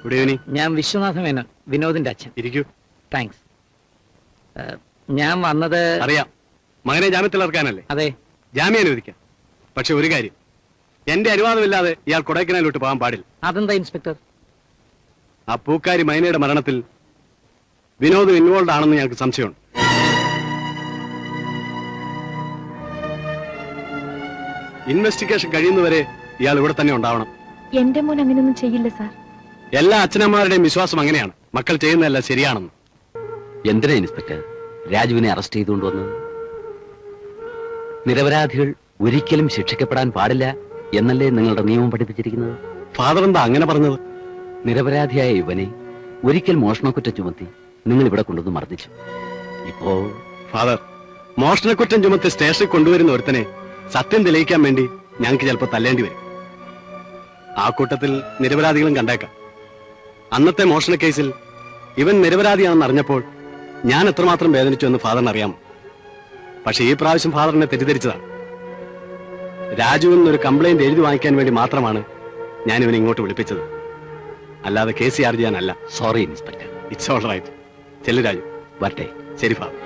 Good evening. ഞാൻ വിശ്വനാഥ മേനോൻ, വിനോദിന്റെ അച്ഛൻ. ഇരിക്കൂ. താങ്ക്സ്. ഞാൻ വന്നത് അറിയാം, മകനെ ജാമ്യത്തിൽ ഇറക്കാനല്ലേ? അതെ. ജാമ്യം അനുവദിക്കാം. പക്ഷെ ഒരു കാര്യം, എന്റെ അനുവാദമില്ലാതെ ഇയാൾ കൊടൈക്കനാലിലോട്ട് പോകാൻ പാടില്ല. അതെന്താ ഇൻസ്പെക്ടർ? ആ പൂക്കാരി മൈനയുടെ മരണത്തിൽ വിനോദ് ഇൻവോൾവ് ആണെന്ന് ഞങ്ങൾക്ക് സംശയമുണ്ട്. ഇൻവെസ്റ്റിഗേഷൻ കഴിയുന്നവരെ ഇയാൾ ഇവിടെ തന്നെ ഉണ്ടാവണം. എന്റെ മോൻ അങ്ങനെയൊന്നും ചെയ്യില്ല സാർ. എല്ലാ അച്ഛനമ്മമാരുടെയും വിശ്വാസം അങ്ങനെയാണ്, മക്കൾ ചെയ്യുന്നതല്ല ശരിയാണെന്ന്. എന്തിനാ ഇൻസ്പെക്ടർ രാജുവിനെ അറസ്റ്റ് ചെയ്തുകൊണ്ട് വന്നത്? നിരപരാധികൾ ഒരിക്കലും ശിക്ഷിക്കപ്പെടാൻ പാടില്ല എന്നല്ലേ നിങ്ങളുടെ നിയമം പഠിപ്പിച്ചിരിക്കുന്നത്? ഫാദർ എന്താ അങ്ങനെ പറഞ്ഞത്? നിരപരാധിയായ ഇവനെ ഒരിക്കൽ മോഷണക്കുറ്റം ചുമത്തി നിങ്ങൾ ഇവിടെ കൊണ്ടുവന്ന് മർദ്ദിച്ചു. ഇപ്പോ ഫാദർ, മോഷണക്കുറ്റം ചുമത്തി സ്റ്റേഷനിൽ കൊണ്ടുവരുന്ന ഒരുത്തനെ സത്യം തെളിയിക്കാൻ വേണ്ടി ഞങ്ങൾക്ക് ചിലപ്പോൾ തല്ലേണ്ടി വരും. ആ കൂട്ടത്തിൽ നിരപരാധികളും കണ്ടേക്കാം. അന്നത്തെ മോഷണ കേസിൽ ഇവൻ നിരപരാധിയാണെന്ന് അറിഞ്ഞപ്പോൾ ഞാൻ എത്രമാത്രം വേദനിച്ചു എന്ന് ഫാദറിന് അറിയാമോ? പക്ഷെ ഈ പ്രാവശ്യം ഫാദറിനെ തെറ്റിദ്ധരിച്ചതാണ്. രാജുവിനൊരു കംപ്ലൈന്റ് എഴുതി വാങ്ങിക്കാൻ വേണ്ടി മാത്രമാണ് ഞാൻ ഇവനെ ഇങ്ങോട്ട് വിളിപ്പിച്ചത്, അല്ലാതെ കേസ് ചാർജ് ചെയ്യാനല്ല. Sorry inspector. It's all right. ചെല്ലു രാജു. വരട്ടെ. ശരി ഫാദർ.